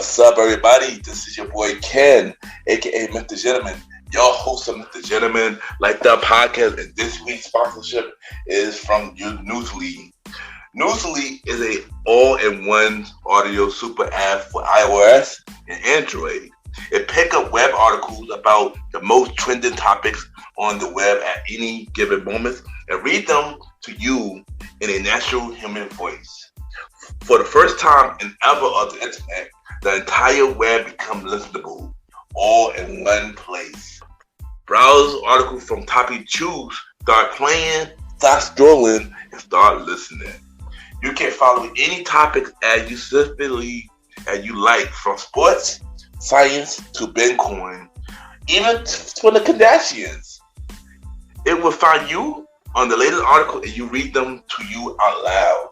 What's up, everybody? This is your boy Ken, aka Mr. Gentleman, your host of Mr. Gentleman Like That podcast, and this week's sponsorship is from Newsly. Newsly is a all-in-one audio super app for iOS and Android. It picks up web articles about the most trending topics on the web at any given moment and read them to you in a natural human voice. For the first time in ever on the internet, the entire web becomes listenable, all in one place. Browse articles from topic you choose, start playing, start scrolling, and start listening. You can follow any topic as you specifically as you like, from sports, science to Bitcoin, even for the Kardashians. It will find you on the latest article and you read them to you out loud.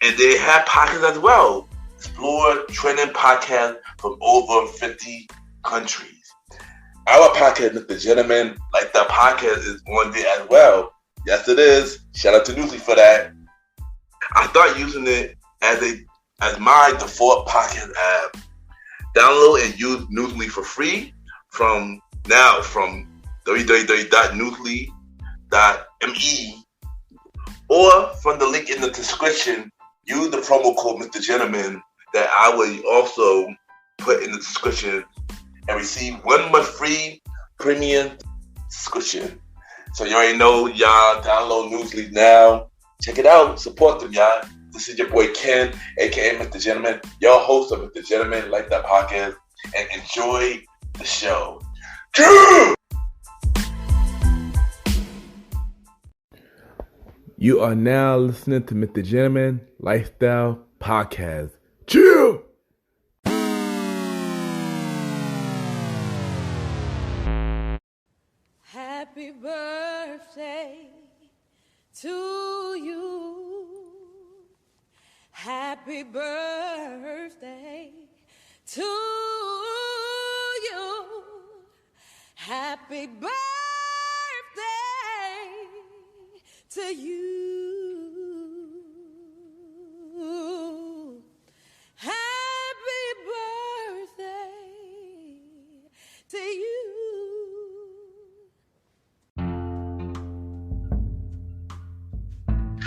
And they have podcasts as well. Explore trending podcasts from over 50 countries. Our podcast, Mr. Gentleman Like That podcast, is on there as well. Yes, it is. Shout out to Newsly for that. I start using it as my default podcast app. Download and use Newsly for free from www.newsly.me or from the link in the description. Use the promo code Mr. Gentleman that I will also put in the description and receive 1 month free premium subscription. So you already know, y'all, download Newsly now. Check it out. Support them, y'all. This is your boy Ken, aka Mr. Gentleman, your host of Mr. Gentleman Like That podcast, and enjoy the show. You are now listening to Mr. Gentleman Lifestyle Podcast. Chill! Happy birthday to you. Happy birthday to you. Happy birthday to you. Happy birthday to you.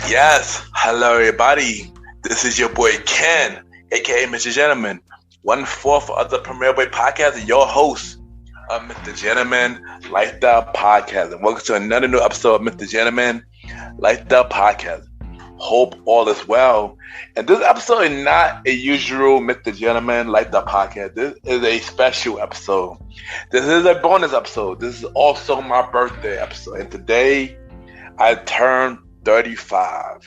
Yes, hello everybody. This is your boy Ken, aka Mr. Gentleman, 1/4 of the Premier Boy Podcast, and your host of Mr. Gentleman Lifestyle Podcast. And welcome to another new episode of Mr. Gentleman Lifestyle Podcast. Hope all is well. And this episode is not a usual Mr. Gentleman Lifestyle Podcast. This is a special episode. This is a bonus episode. This is also my birthday episode. And today I turned 35.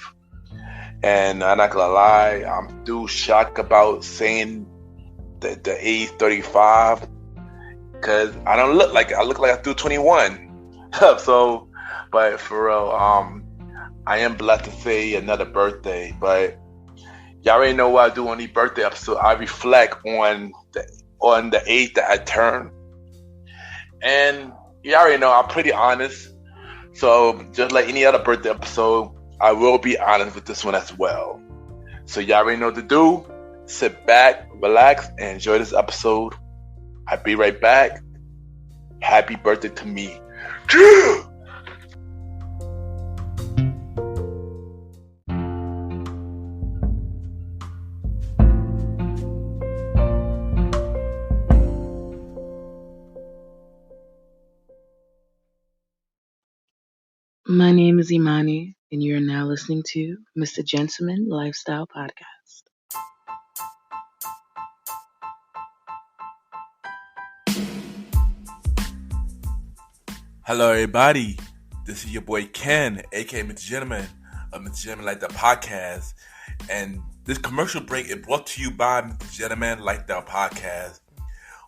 And I'm not gonna lie, I'm still shocked about saying the age 35 because I don't look like it. I look like I'm still 21. So, but for real, I am blessed to say another birthday. But y'all already know what I do on these birthday episodes. I reflect on the age that I turn, and y'all already know I'm pretty honest. So just like any other birthday episode, I will be honest with this one as well. So y'all already know what to do. Sit back, relax, and enjoy this episode. I'll be right back. Happy birthday to me. My name is Imani, and you are now listening to Mr. Gentleman Lifestyle Podcast. Hello, everybody. This is your boy Ken, aka Mr. Gentleman of Mr. Gentleman Like That podcast. And this commercial break is brought to you by Mr. Gentleman Like That podcast,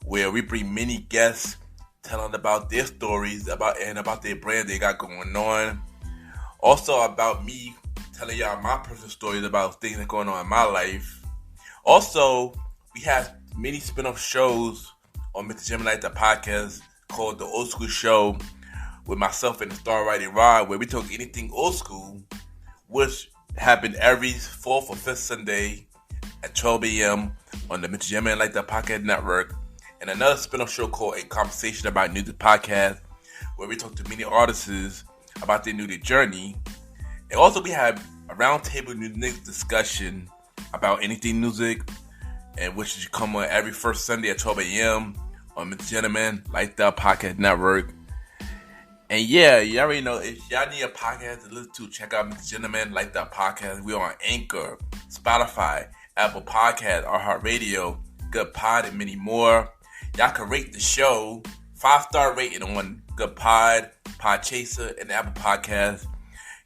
where we bring many guests telling about their stories about their brand they got going on. Also about me telling y'all my personal stories about things that are going on in my life. Also, we have many spin-off shows on Mr. Gentleman Like That podcast called The Old School Show with myself and the Star Writing Rod, where we talk anything old school, which happen every 4th or 5th Sunday at 12 a.m. on the Mr. Gentleman Like That Podcast Network, and another spin-off show called A Conversation About Music Podcast, where we talk to many artists about their music journey. And also we have a roundtable music discussion about anything music, and which should come on every first Sunday at 12 a.m. on Mr. Gentleman Like That Podcast Network. And yeah, you already know, if y'all need a podcast to listen to, check out Mr. Gentleman Like That Podcast. We're on Anchor, Spotify, Apple Podcasts, iHeartRadio, Good Pod, and many more. Y'all can rate the show 5-star rating on Good Pod, Podchaser, and Apple Podcasts.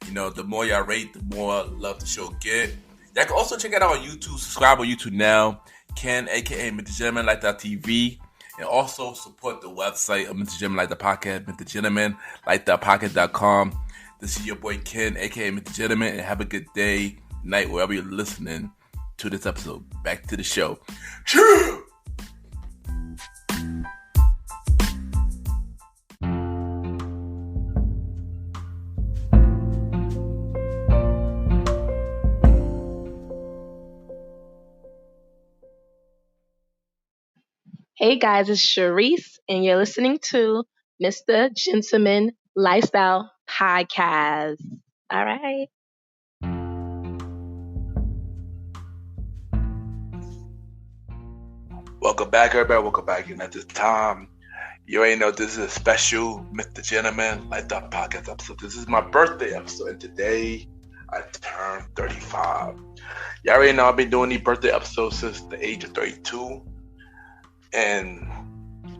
You know, the more y'all rate, the more love the show get. Y'all can also check it out on YouTube. Subscribe on YouTube now. Ken, aka Mr. Gentleman Like That TV. And also support the website of Mr. Gentleman Like That Podcast, Mr. Gentleman Like That Podcast.com. This is your boy Ken, aka Mr. Gentleman, and have a good day, night, wherever you're listening to this episode. Back to the show. Cheers! Hey guys, it's Sharice, and you're listening to Mr. Gentleman Lifestyle Podcast. All right. Welcome back, everybody. Welcome back. And at this time, you already know this is a special Mr. Gentleman Like That Podcast episode. This is my birthday episode, and today I turned 35. You already know I've been doing these birthday episodes since the age of 32. And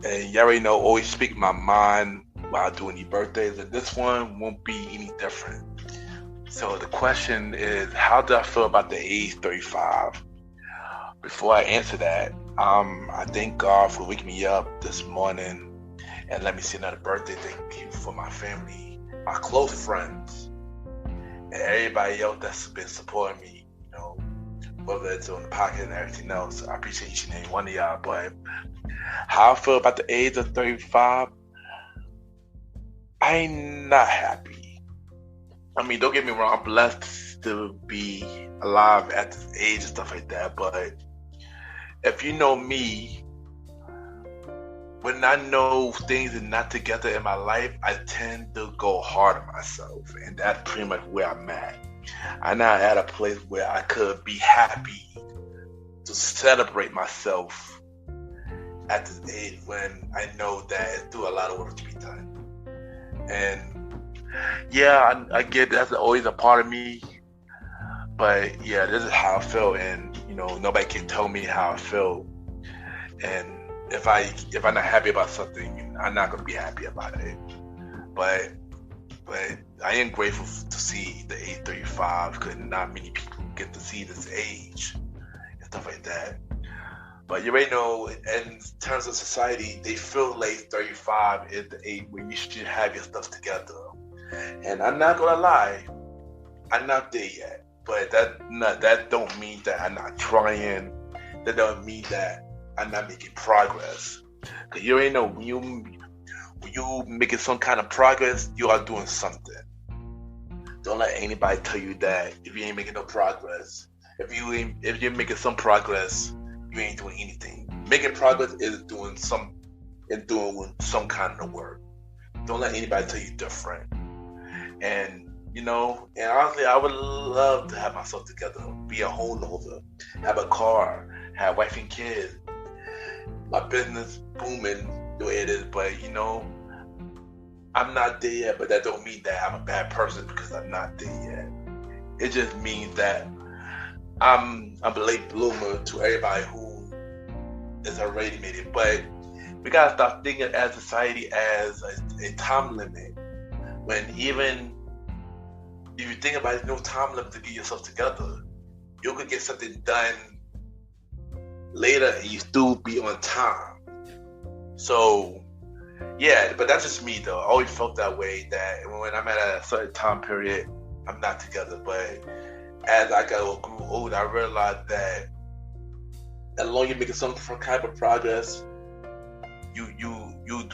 you already know, always speak my mind while doing these birthdays, and this one won't be any different. So the question is, how do I feel about the age 35? Before I answer that, I thank God for waking me up this morning and let me see another birthday. Thank you for my family, my close friends, and everybody else that's been supporting me, you know, whether it's on the podcast and everything else. I appreciate each and every one of y'all. But how I feel about the age of 35, I ain't not happy. I mean, don't get me wrong, I'm blessed to be alive at this age and stuff like that. But if you know me, when I know things are not together in my life, I tend to go hard on myself. And that's pretty much where I'm at. I'm not at a place where I could be happy to celebrate myself at this age when I know that it's still a lot of work to be done. And yeah, I get that's always a part of me. But yeah, this is how I feel, and you know, nobody can tell me how I feel. And if I'm not happy about something, I'm not gonna be happy about it. But I am grateful to see the age 35, because not many people get to see this age and stuff like that. But you already know, in terms of society, they feel like 35 is the age where you should have your stuff together. And I'm not gonna lie, I'm not there yet. But that don't mean that I'm not trying. That don't mean that I'm not making progress. Because you already know, when you making some kind of progress, you are doing something. Don't let anybody tell you that if you ain't making no progress, if you're making some progress, you ain't doing anything. Making progress is doing some kind of work. Don't let anybody tell you different. And you know, and honestly, I would love to have myself together, be a homeowner, have a car, have a wife and kids, my business booming the way it is. But you know, I'm not there yet. But that don't mean that I'm a bad person because I'm not there yet. It just means that I'm a late bloomer to everybody who is already made it. But we gotta stop thinking as society as a time limit. When even if you think about it, no time limit to get yourself together. You could get something done later and you still be on time. So, yeah, but that's just me though. I always felt that way, that when I'm at a certain time period, I'm not together. But as I grew older, I realized that as long as you're making some kind of progress, you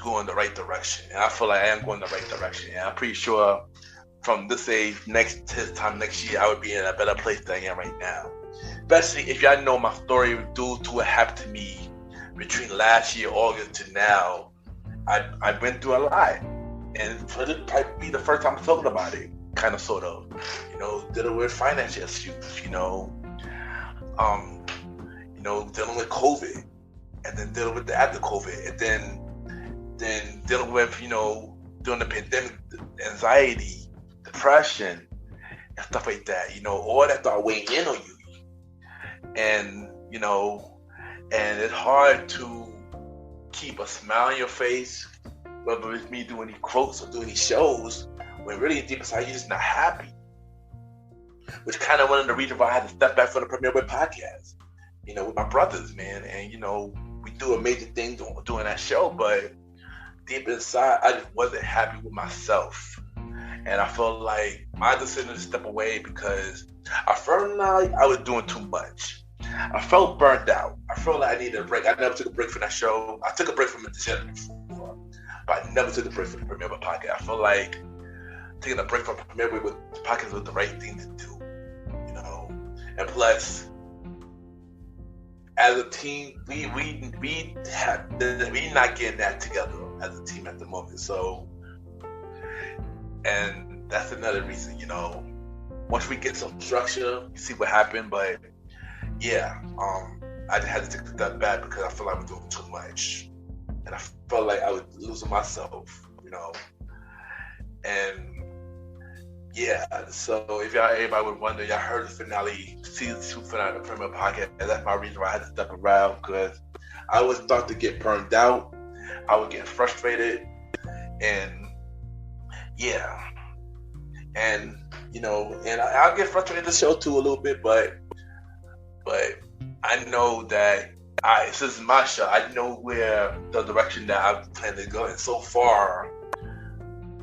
go in the right direction. And I feel like I am going in the right direction. And I'm pretty sure from this age, this time next year, I would be in a better place than I am right now. especially if y'all know my story due to what happened to me between last year, August, to now. I went through a lot. And for this probably be the first time I'm talking about it, kind of, sort of, dealing with financial issues, dealing with COVID, and then dealing with the after COVID, and then dealing with, during the pandemic, anxiety, depression, and stuff like that. All that start weighing in on you, and and it's hard to keep a smile on your face, whether it's me doing these quotes or doing these shows, when really deep inside you're just not happy. Which kind of one of the reasons why I had to step back from the Premier Way podcast, with my brothers, man. And, we do amazing things doing that show, but deep inside, I just wasn't happy with myself. And I felt like my decision to step away because I felt like I was doing too much. I felt burned out. I felt like I needed a break. I never took a break from that show. I took a break from the channel before, but I never took a break from the Premier Way podcast. I felt like taking a break from the Premier Way with the podcast was the right thing to do, And plus, as a team, we not getting that together as a team at the moment. So, and that's another reason, Once we get some structure, you see what happened. But yeah, I just had to take a step back because I feel like I was doing too much, and I felt like I was losing myself, And yeah, so if everybody would wonder, y'all heard the finale, season 2 finale of the Premier Podcast, and that's my reason why I had to step around, because I was starting to get burned out. I was getting frustrated, and yeah, and and I'll get frustrated in the show too a little bit, but I know that this is my show. I know where the direction that I plan to go, and so far,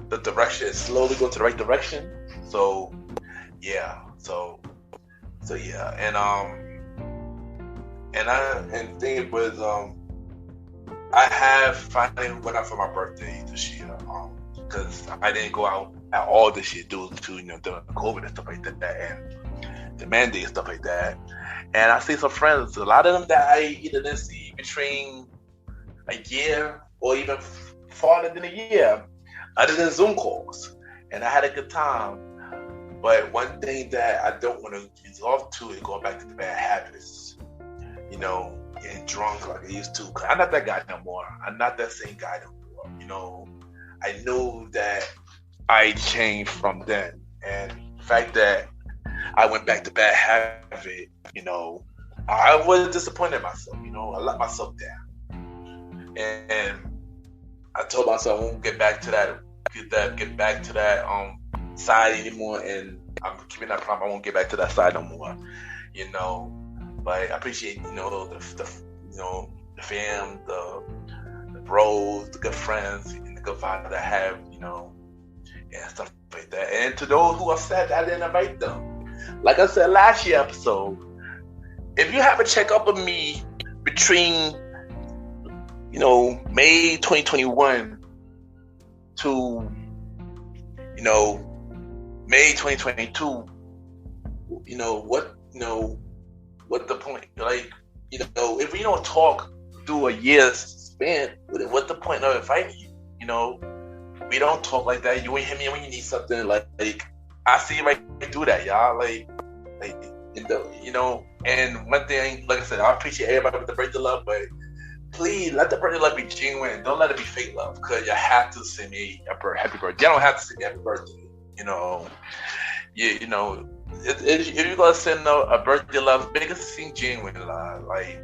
the direction is slowly going to the right direction. So yeah, so yeah, and the thing was, I have finally went out for my birthday this year, because I didn't go out at all this year due to the COVID and stuff like that, and the mandate and stuff like that. And I see some friends, a lot of them that I either didn't see between a year or even farther than a year, other than Zoom calls, and I had a good time. But one thing that I don't want to resort to is going back to the bad habits, getting drunk like I used to. Cause I'm not that guy no more. I'm not that same guy no more. I know that I changed from then, and the fact that I went back to bad habit, I was disappointed in myself. I let myself down, and I told myself I won't get back to that side anymore, and I'm keeping that problem. I won't get back to that side no more, But I appreciate the fam, the bros, the good friends, and the good vibe that I have, and stuff like that. And to those who are sad that I didn't invite them, like I said last year episode, if you have a check up of me between May 2021 to May 2022, what the point? Like, if we don't talk through a year's span, what's the point of inviting you? We don't talk like that. You ain't hit me when you need something. Like I see you right through that, y'all. And one thing, like I said, I appreciate everybody with the birthday love, but please let the birthday love be genuine. Don't let it be fake love, because you have to send me a happy birthday. You don't have to send me happy birthday. If you're gonna send a birthday love, make it seem genuine, like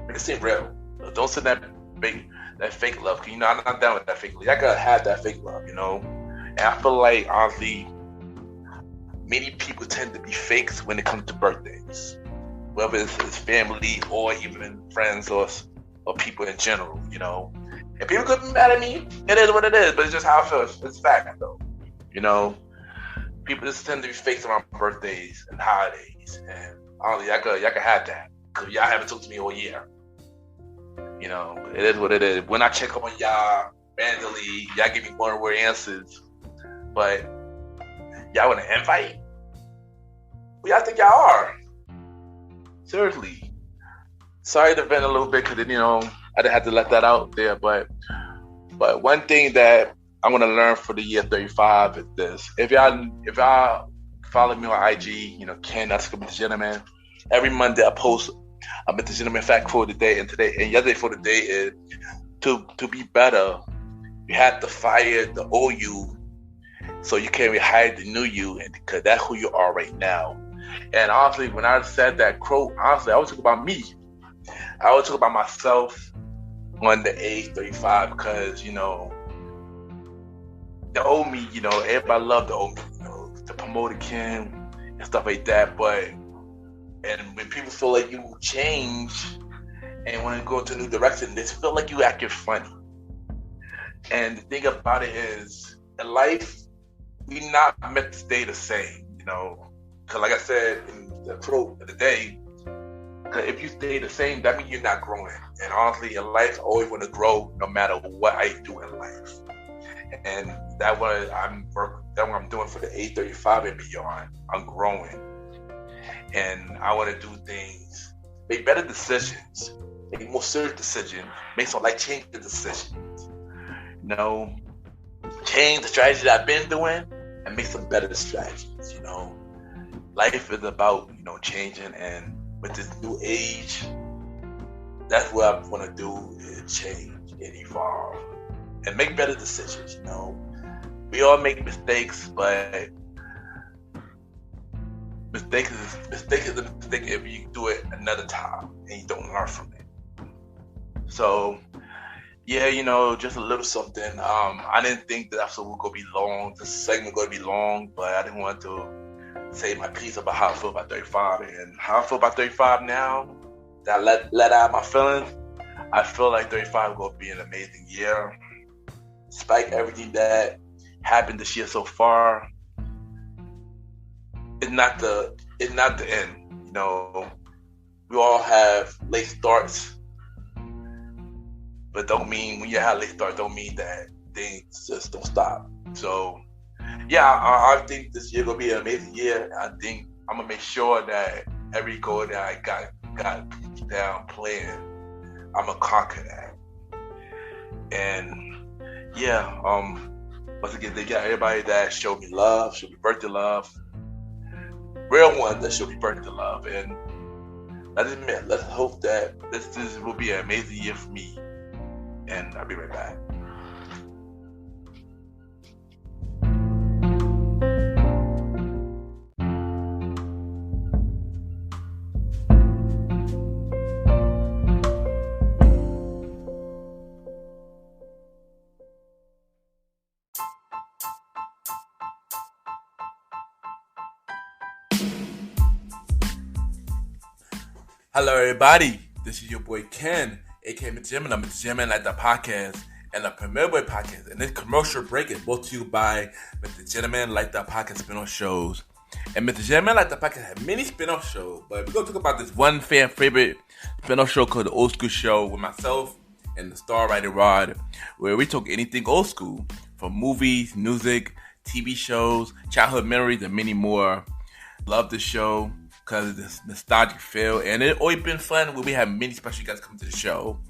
make it seem real. Don't send that fake love. I'm not down with that fake love. I gotta have that fake love, And I feel like honestly, many people tend to be fakes when it comes to birthdays, whether it's family or even friends or people in general, And people could be mad at me. It is what it is, but it's just how I feel. It's fact, though. People just tend to be fakes around birthdays and holidays, and honestly, y'all can have that, because y'all haven't talked to me all year. It is what it is. When I check up on y'all randomly, y'all give me one-word answers, but y'all want to invite? Who y'all think y'all are? Seriously. Sorry to vent a little bit because, I didn't have to let that out there. But one thing that I'm going to learn for the year 35 is this. If y'all follow me on IG, Ken, that's Mr. Gentleman. Every Monday I post a Mr. Gentleman fact for the day. And yesterday for the day is to be better, you have to fire the old you so you can rehire the new you, and because that's who you are right now. And honestly, when I said that quote, honestly, I was talking about me. I was talking about myself on the age 35 because, the old me, everybody loved the old me, the promoter Ken and stuff like that. And when people feel like you change and want to go into a new direction, they feel like you acting funny. And the thing about it is, in life, we not meant to stay the same, because like I said in the quote of the day, if you stay the same, that means you're not growing. And honestly, in life, I always want to grow no matter what I do in life. And that's what I'm doing for the 835 and beyond. I'm growing. And I want to do things, make better decisions, make more serious decisions, make some life-changing decisions. Change the strategy that I've been doing and make some better strategies. Life is about, changing, and with this new age, that's what I want to do, is change and evolve and make better decisions. We all make mistakes, but mistake is a mistake if you do it another time and you don't learn from it. So yeah, just a little something. I didn't think that episode was gonna be long. This segment was gonna be long, but I didn't want to say my piece about how I feel about 35 and how I feel about 35 now. That I let out my feelings. I feel like 35 is gonna be an amazing year. Despite everything that happened this year so far, it's not the end. We all have late starts. But don't mean when you have late start, don't mean that things just don't stop. So, yeah, I think this year gonna be an amazing year. I think I'm gonna make sure that every goal that I got down playing, I'm gonna conquer that. And yeah, once again, they got everybody that showed me love, showed me birthday love, real ones that showed me birthday love, and let's hope that this will be an amazing year for me. And I'll be right back. Hello, everybody. This is your boy Ken, aka Mr. Jim, and I'm Mr. Jim like the podcast and the Premier Boy podcast. And this commercial break is brought to you by Mr. Gentleman Like That Podcast spin-off shows. And Mr. Gentleman Like That Podcast has many spin-off shows, but we're going to talk about this one fan favorite spin-off show called The Old School Show with myself and the star writer Rod, where we talk anything old school, from movies, music, TV shows, childhood memories, and many more. Love the show because of this nostalgic feel, and it's always been fun when we have many special guests come to the show.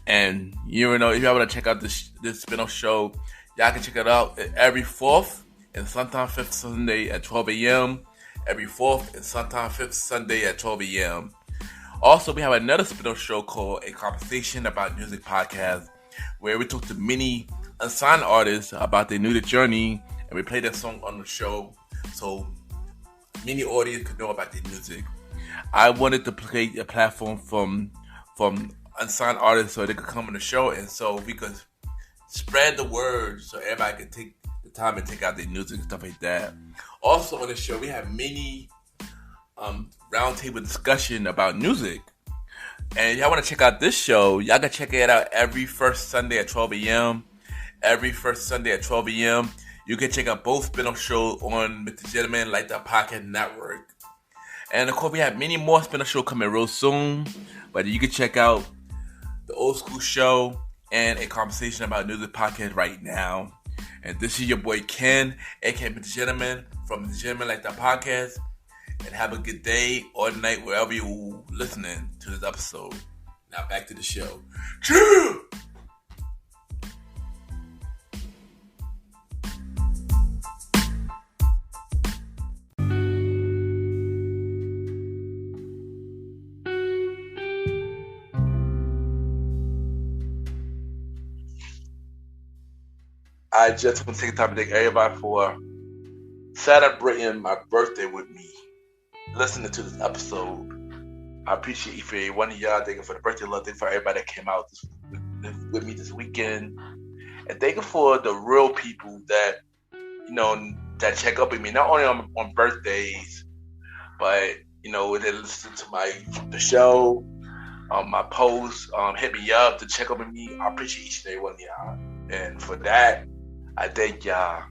And if y'all want to check out this spin-off show, y'all can check it out every 4th and sometimes 5th Sunday at 12 a.m. Every 4th and sometimes 5th Sunday at 12 a.m. Also, we have another spin-off show called A Conversation About Music Podcast, where we talk to many unsigned artists about their music journey, and we play their song on the show so many audience could know about their music. I wanted to create a platform from unsigned artists so they could come on the show, and so we could spread the word so everybody could take the time and take out their music and stuff like that. Also on the show, we have many roundtable discussion about music. And y'all want to check out this show, y'all can check it out every first Sunday at 12 a.m. Every first Sunday at 12 a.m. You can check out both spin-off shows on Mr. Gentleman Like That Podcast Network. And of course, we have many more spin-off shows coming real soon. But you can check out The Old School Show and A Conversation About Music Podcast right now. And this is your boy Ken, aka Mr. Gentleman, from Mr. Gentleman Like That Podcast. and have a good day or night wherever you're listening to this episode. Now back to the show. Cheers! I just want to take time to thank everybody for celebrating my birthday with me, listening to this episode. I appreciate each and every one of y'all. Thank you for the birthday love. Thank you for everybody that came out with me this weekend. And thank you for the real people that, that check up with me, not only on birthdays, but, they listen to the show, my posts, hit me up to check up with me. I appreciate each and every one of y'all. And for that, I thank y'all.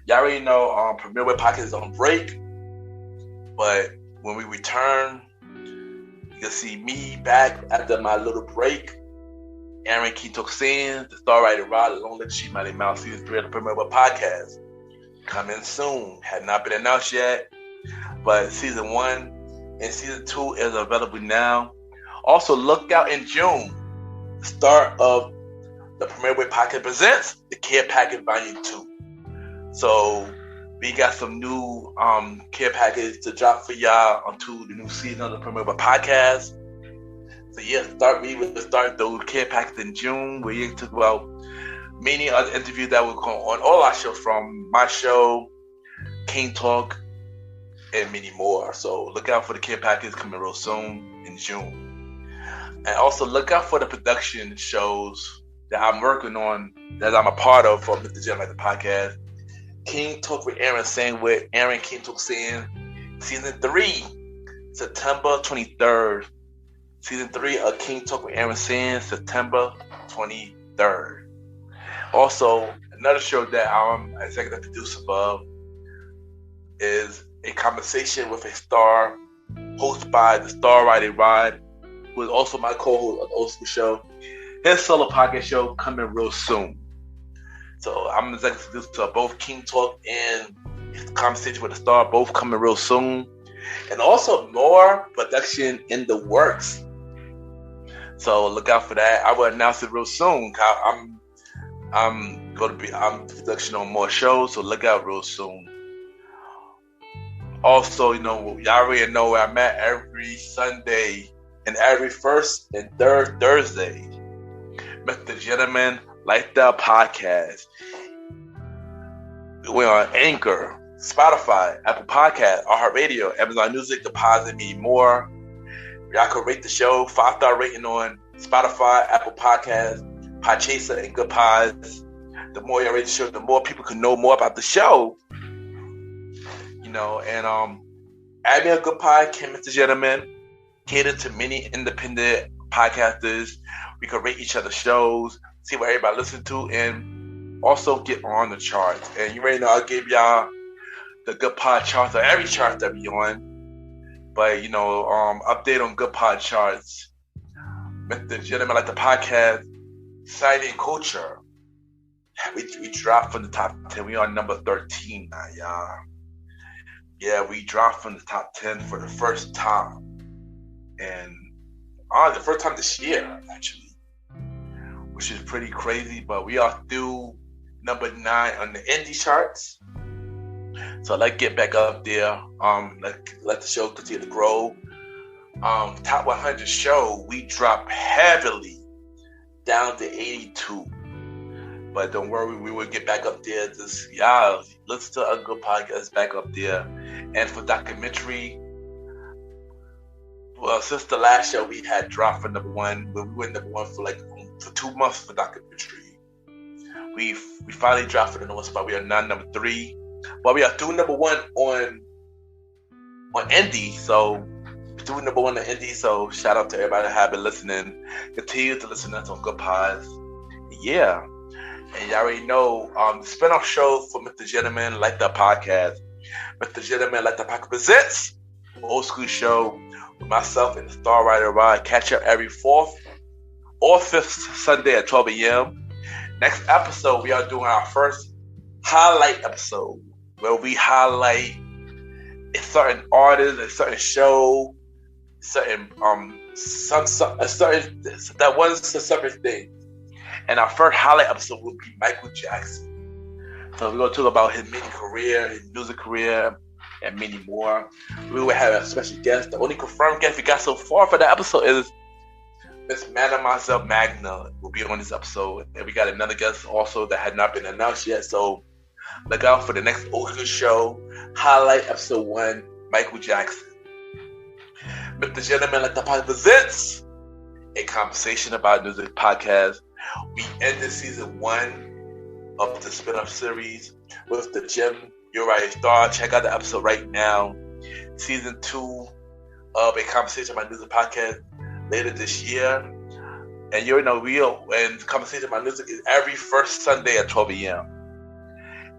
Y'all already know Premier Web Podcast is on break. But when we return, you'll see me back after my little break. Aaron Keetoksian, the Star Writer Rod, along with She Mighty Mouse, Season 3 of the Premier Web Podcast. Coming soon. Had not been announced yet. But Season 1 and Season 2 is available now. Also, look out in June. The start of the Premier Web Podcast presents the Care Package Volume 2. So we got some new care package to drop for y'all onto the new season of the Premier Web Podcast. So we will start those care packages in June. Where you talk about many other interviews that will go on all our shows, from my show, King Talk, and many more. So look out for the care package coming real soon in June. And also look out for the production shows that I'm working on, that I'm a part of for Mr. Jen Like the Podcast. King Talk with Aaron, saying with Aaron Keetoksian, Season 3, September 23rd. Season 3 of King Talk with Aaron saying September 23rd. Also, another show that I'm executive producer of is A Conversation with a Star, hosted by the Star Writer Rod, who is also my co-host of the Old School Show. His solo podcast show coming real soon. So I'm executive producer of both King Talk and Conversation with a Star, both coming real soon. And also more production in the works. So look out for that. I will announce it real soon. I'm production on more shows, so look out real soon. Also, y'all already know where I'm at every Sunday and every first and third Thursday. Mr. Gentleman Lifestyle Podcast. We're on Anchor, Spotify, Apple Podcast, iHeartRadio, Amazon Music, Deposit Me More. Y'all can rate the show 5-star rating on Spotify, Apple Podcast, Podchaser, and Good Pods. The more you rate the show, the more people can know more about the show. And add me a Good Pod, Mr. Gentleman, cater to many independent podcasters. We can rate each other's shows, see what everybody listens to, and also get on the charts. And you already know I gave y'all the Good Pod charts of every chart that we on. But update on Good Pod charts. Mr. Gentleman Like the Podcast, Society and Culture. We dropped from the top 10. We on number 13 now, y'all. Yeah, we dropped from the top 10 for the first time. And the first time this year, actually. Which is pretty crazy, but we are still number 9 on the indie charts. So let's get back up there. Let the show continue to grow. Top 100 show, we dropped heavily down to 82. But don't worry, we will get back up there. Just listen to a Good Podcast back up there. And for documentary, well, since the last show we had dropped for number 1, but we went number 1 for 2 months for documentary. We finally dropped for the number spot. We are now number 3, but we are doing number 1 on indie. So doing number 1 on indie. So shout out to everybody that have been listening. Continue to listen to us on Good Pods. Yeah. And y'all already know the spinoff show for Mr. Gentleman Like the Podcast. Mr. Gentleman Like the Podcast presents Old School Show with myself and the Star Writer Rod. Catch up every 4th or 5th Sunday at 12 a.m. Next episode, we are doing our first highlight episode where we highlight a certain artist, a certain show, certain a certain that was a separate thing. And our first highlight episode will be Michael Jackson. So we're gonna talk about his mini career, his music career, and many more. We will have a special guest. The only confirmed guest we got so far for that episode is Miss Mademoiselle Magna will be on this episode, and we got another guest also that had not been announced yet. So look out for the next Oscar show highlight episode 1, Michael Jackson. Mr. Gentleman, Like the Podcast presents a conversation about music podcast. We ended season 1 of the spin-off series with the Jim Uriah Star. Check out the episode right now. Season 2 of a conversation about music podcast later this year. And you know, and conversation about music is every first Sunday at 12 a.m.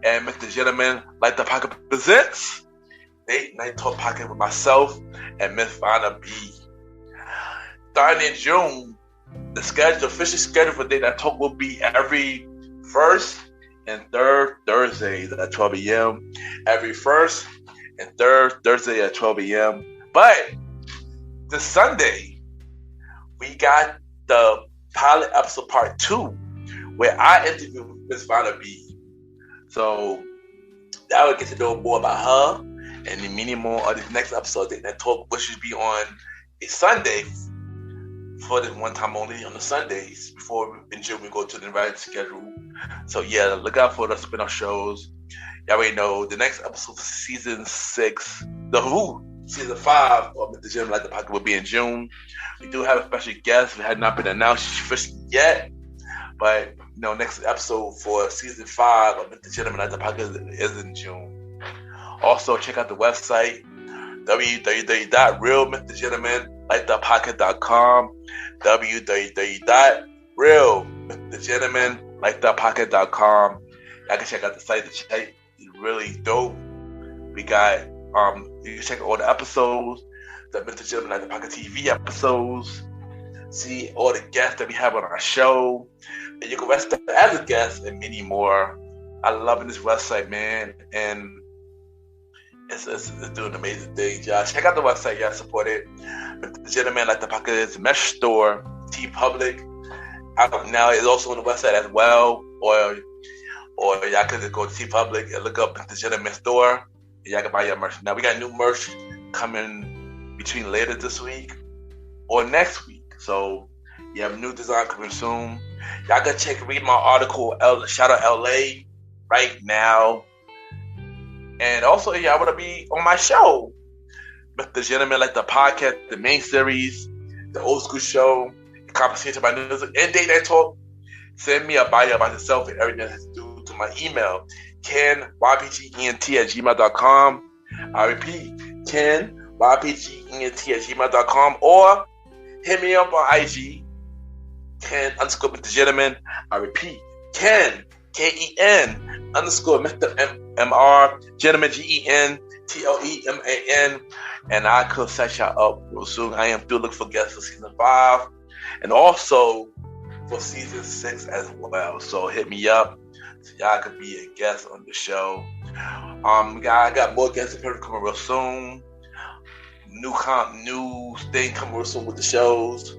And Mr. Gentleman, Like the Podcast presents Date Night Talk Podcast with myself and Miss Vanna B. Starting in June, the official schedule for Date Night Talk will be every first and third Thursdays at 12 a.m. Every first and third Thursday at 12 a.m. But this Sunday, we got the pilot episode part 2, where I interviewed Miss Vanna B. So that would get to know more about her and many more of this next episode that talk, which should be on a Sunday for this one time only on the Sundays before in June we go to the right schedule. So yeah, look out for the spin-off shows. Y'all already know the next episode of season 6, season 5 of Mr. Jim Like the Podcast will be in June. We do have a special guest. We had not been announced officially yet, but next episode for season 5 of Mr. Gentleman Like the Podcast is in June. Also, check out the website www.realmrgentlemanlikethepodcast.com www.realmrgentlemanlikethepodcast.com. Y'all can check out the site. The site is really dope. We got you can check all the episodes, the Mr. Gentleman Like the Podcast TV episodes, see all the guests that we have on our show, and you can register as a guest and many more. I love this website, man, and it's doing amazing things, y'all. Check out the website, y'all. Support it. The Gentleman Like the Podcast merch store, T Public. Now it's also on the website as well, or y'all can just go to T Public and look up the Gentleman store, and y'all can buy your merch. Now we got new merch coming between later this week or next week, so you have new design coming soon. Y'all can read my article, Shout Out LA, right now. And also, y'all want to be on my show, Mr. Gentleman Like the Podcast, the main series, the old school show, the conversation about music, and Date Night Talk. Send me a bio about yourself and everything that has to do to my email, kenypgent@gmail.com. I repeat, kenypgent@gmail.com, or hit me up on IG, Ken_Mr. Gentleman. I repeat, Ken, KEN _Mr. MR Gentleman, GENTLEMAN, and I could set y'all up real soon. I am still looking for guests for season 5 and also for season 6 as well. So hit me up so y'all could be a guest on the show. I got more guests coming real soon. New thing coming real soon with the shows.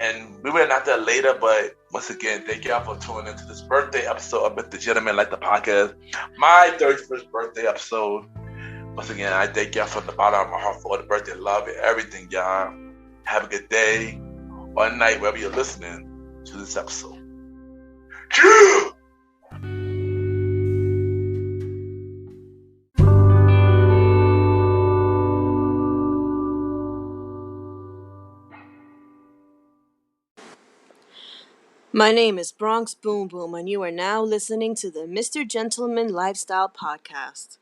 And we will not that later, but once again, thank y'all for tuning into this birthday episode of Mr. Gentleman Like the Podcast. My 31st birthday episode. Once again, I thank y'all from the bottom of my heart for all the birthday love and everything, y'all. Have a good day or night, wherever you're listening to this episode. Yeah! My name is Bronx Boom Boom, and you are now listening to the Mr. Gentleman Lifestyle Podcast.